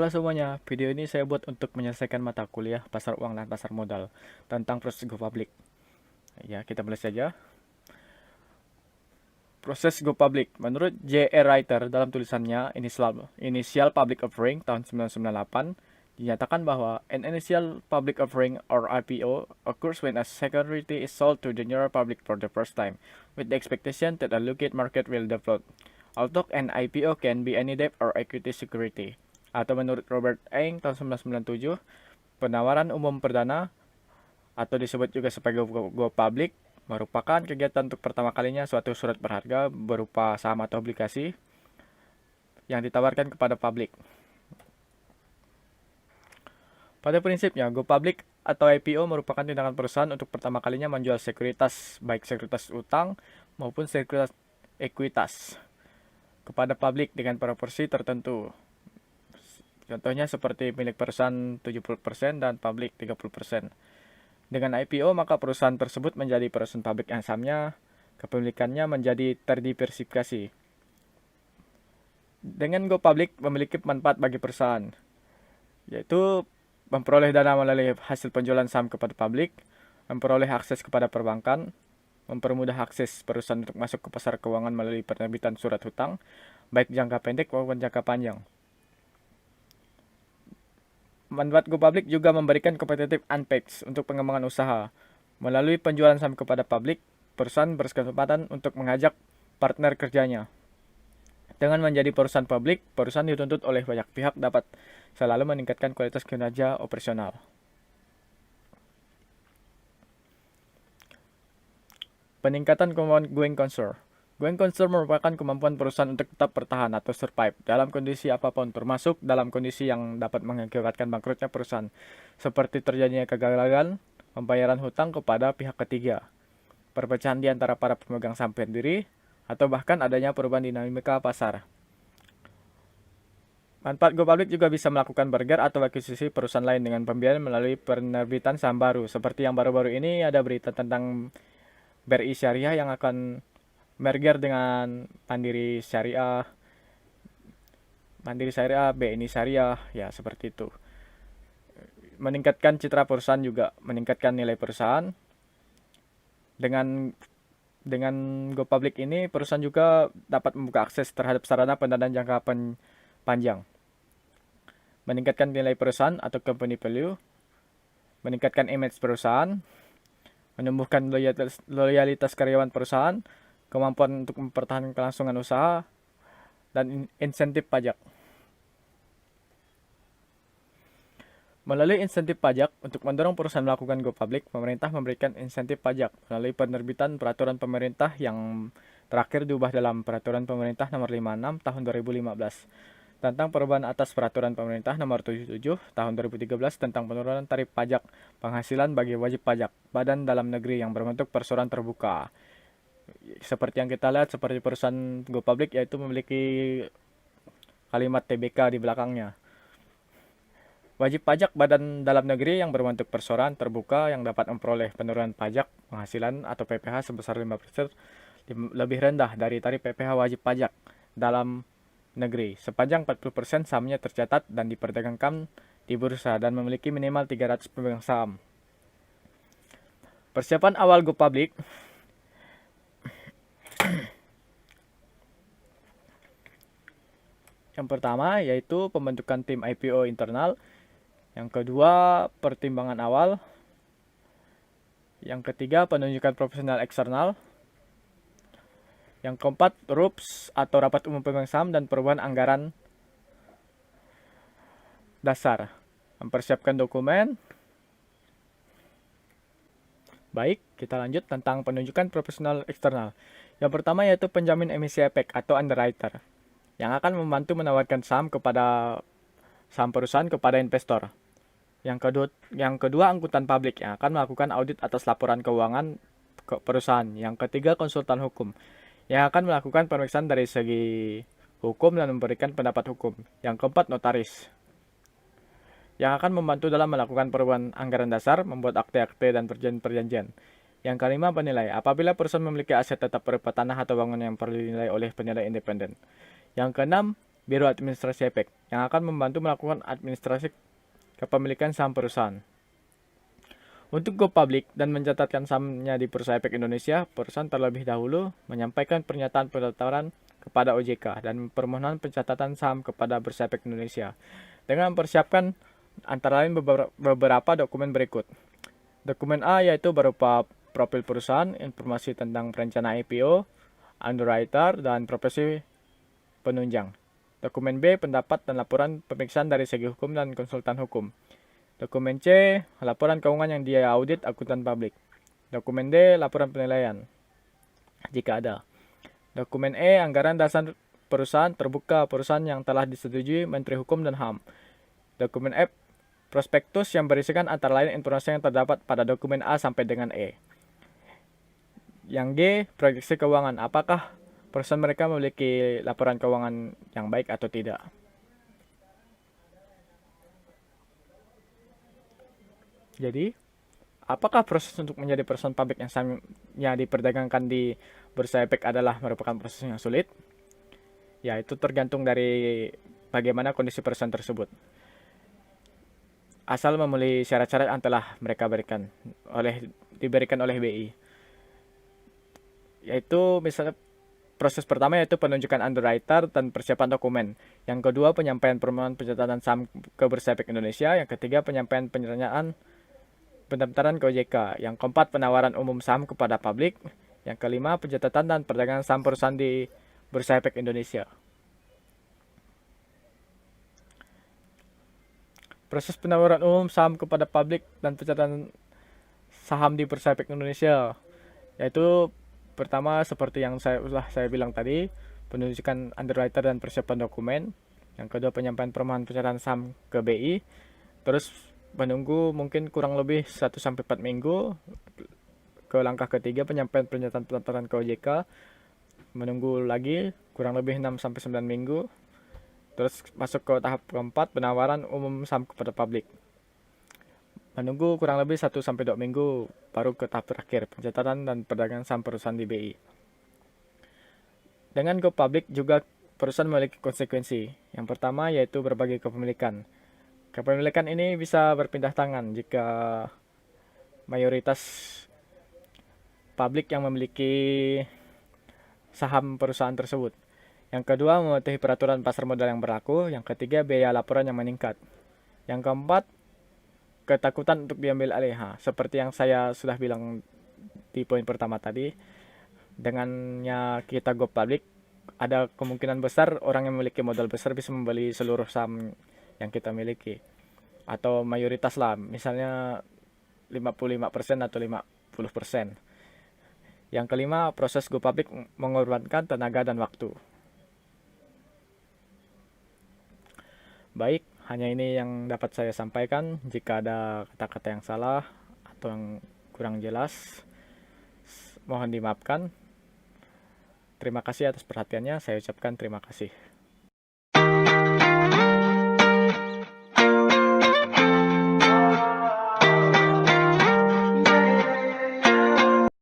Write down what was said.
Halo semuanya, video ini saya buat untuk menyelesaikan mata kuliah pasar uang dan pasar modal tentang proses go public. Ya, kita mulai saja. Proses go public. Menurut J.R. Writer dalam tulisannya Initial Public Offering tahun 1998, dinyatakan bahwa an initial public offering or IPO occurs when a security is sold to the general public for the first time, with the expectation that a liquid market will develop. Although an IPO can be any debt or equity security. Atau menurut Robert Eng tahun 1997, penawaran umum perdana atau disebut juga sebagai go public merupakan kegiatan untuk pertama kalinya suatu surat berharga berupa saham atau obligasi yang ditawarkan kepada publik. Pada prinsipnya, go public atau IPO merupakan tindakan perusahaan untuk pertama kalinya menjual sekuritas, baik sekuritas utang maupun sekuritas ekuitas, kepada publik dengan proporsi tertentu. Contohnya seperti milik perusahaan 70% dan publik 30%. Dengan IPO, maka perusahaan tersebut menjadi perusahaan publik yang sahamnya, kepemilikannya menjadi terdiversifikasi. Dengan go public memiliki manfaat bagi perusahaan, yaitu memperoleh dana melalui hasil penjualan saham kepada publik, memperoleh akses kepada perbankan, mempermudah akses perusahaan untuk masuk ke pasar keuangan melalui penerbitan surat hutang, baik jangka pendek maupun jangka panjang. Manfaat go public juga memberikan competitive advantage untuk pengembangan usaha. Melalui penjualan saham kepada publik, perusahaan berkesempatan untuk mengajak partner kerjanya. Dengan menjadi perusahaan publik, perusahaan dituntut oleh banyak pihak dapat selalu meningkatkan kualitas kinerja operasional. Peningkatan kemampuan going concern. Going concern merupakan kemampuan perusahaan untuk tetap bertahan atau survive dalam kondisi apapun, termasuk dalam kondisi yang dapat mengakibatkan bangkrutnya perusahaan, seperti terjadinya kegagalan pembayaran hutang kepada pihak ketiga, perpecahan di antara para pemegang saham pendiri, atau bahkan adanya perubahan dinamika pasar. Manfaat go public juga bisa melakukan merger atau akuisisi perusahaan lain dengan pembiayaan melalui penerbitan saham baru. Seperti yang baru-baru ini ada berita tentang BRI Syariah yang akan merger dengan Mandiri Syariah, BNI Syariah, ya seperti itu. Meningkatkan citra perusahaan juga, meningkatkan nilai perusahaan. Dengan go public ini, perusahaan juga dapat membuka akses terhadap sarana pendanaan jangka panjang. Meningkatkan nilai perusahaan atau company value, meningkatkan image perusahaan, menumbuhkan loyalitas karyawan perusahaan, kemampuan untuk mempertahankan kelangsungan usaha, dan insentif pajak. Melalui insentif pajak, untuk mendorong perusahaan melakukan go public, pemerintah memberikan insentif pajak melalui penerbitan peraturan pemerintah yang terakhir diubah dalam Peraturan Pemerintah Nomor 56 Tahun 2015 tentang perubahan atas Peraturan Pemerintah Nomor 77 Tahun 2013 tentang penurunan tarif pajak penghasilan bagi wajib pajak badan dalam negeri yang berbentuk perseroan terbuka. Seperti yang kita lihat, seperti perusahaan go public, yaitu memiliki kalimat TBK di belakangnya. Wajib pajak badan dalam negeri yang berbentuk perseroan terbuka yang dapat memperoleh penurunan pajak penghasilan atau PPh sebesar 5% lebih rendah dari tarif PPh wajib pajak dalam negeri sepanjang 40% sahamnya tercatat dan diperdagangkan di bursa dan memiliki minimal 300 pemegang saham. Persiapan awal go public. Yang pertama yaitu pembentukan tim IPO internal. Yang kedua, pertimbangan awal. Yang ketiga, penunjukan profesional eksternal. Yang keempat, RUPS atau Rapat Umum Pemegang Saham dan perubahan anggaran dasar. Mempersiapkan dokumen. Baik, kita lanjut tentang penunjukan profesional eksternal. Yang pertama yaitu penjamin emisi efek atau underwriter, yang akan membantu menawarkan saham perusahaan kepada investor. Yang kedua angkutan publik yang akan melakukan audit atas laporan keuangan ke perusahaan. Yang ketiga konsultan hukum yang akan melakukan pemeriksaan dari segi hukum dan memberikan pendapat hukum. Yang keempat notaris yang akan membantu dalam melakukan perubahan anggaran dasar, membuat akte-akte dan perjanjian. Yang kelima penilai, apabila perusahaan memiliki aset tetap berupa tanah atau bangunan yang perlu dinilai oleh penilai independen. Yang keenam Biro Administrasi Efek, yang akan membantu melakukan administrasi kepemilikan saham perusahaan. Untuk go public dan mencatatkan sahamnya di Bursa Efek Indonesia, perusahaan terlebih dahulu menyampaikan pernyataan pendaftaran kepada OJK dan permohonan pencatatan saham kepada Bursa Efek Indonesia dengan mempersiapkan antara lain beberapa dokumen berikut. Dokumen A yaitu berupa profil perusahaan, informasi tentang perencana IPO, underwriter, dan profesi penunjang. Dokumen B, pendapat dan laporan pemeriksaan dari segi hukum dan konsultan hukum. Dokumen C, laporan keuangan yang dia audit akuntan publik. Dokumen D, laporan penilaian, jika ada. Dokumen E, anggaran dasar perusahaan terbuka perusahaan yang telah disetujui Menteri Hukum dan HAM. Dokumen F, prospektus yang berisikan antara lain informasi yang terdapat pada dokumen A sampai dengan E. Yang G, proyeksi keuangan. Apakah perusahaan mereka memiliki laporan keuangan yang baik atau tidak? Jadi, apakah proses untuk menjadi perusahaan publik yang sahamnya diperdagangkan di Bursa Efek adalah merupakan proses yang sulit? Ya, itu tergantung dari bagaimana kondisi perusahaan tersebut. Asal memenuhi syarat-syarat yang telah mereka diberikan oleh BI. Yaitu misalnya proses pertama yaitu penunjukan underwriter dan persiapan dokumen. Yang kedua, penyampaian permohonan pencatatan saham ke Bursa Efek Indonesia. Yang ketiga, penyampaian penyertaan pendaftaran ke OJK. Yang keempat, penawaran umum saham kepada publik. Yang kelima, pencatatan dan perdagangan saham perusahaan di Bursa Efek Indonesia. Proses penawaran umum saham kepada publik dan pencatatan saham di Bursa Efek Indonesia, yaitu pertama seperti yang saya bilang tadi, penunjukan underwriter dan persiapan dokumen. Yang kedua, penyampaian permohonan pencatatan saham ke BI. Terus menunggu mungkin kurang lebih 1-4 minggu. Ke langkah ketiga, penyampaian pernyataan pendaftaran ke OJK. Menunggu lagi kurang lebih 6-9 minggu. Terus masuk ke tahap keempat, penawaran umum saham kepada publik. Menunggu kurang lebih 1-2 minggu baru ke tahap terakhir, pencatatan dan perdagangan saham perusahaan di BI. Dengan go public juga perusahaan memiliki konsekuensi. Yang pertama yaitu berbagi kepemilikan. Kepemilikan ini bisa berpindah tangan jika mayoritas publik yang memiliki saham perusahaan tersebut. Yang kedua, mematuhi peraturan pasar modal yang berlaku. Yang ketiga, biaya laporan yang meningkat. Yang keempat, ketakutan untuk diambil alih. Seperti yang saya sudah bilang di poin pertama tadi, dengannya kita go public, ada kemungkinan besar orang yang memiliki modal besar bisa membeli seluruh saham yang kita miliki. Atau mayoritas lah, misalnya 55% atau 50%. Yang kelima, proses go public mengorbankan tenaga dan waktu. Baik, hanya ini yang dapat saya sampaikan. Jika ada kata-kata yang salah atau yang kurang jelas, mohon dimaafkan. Terima kasih atas perhatiannya. Saya ucapkan terima kasih.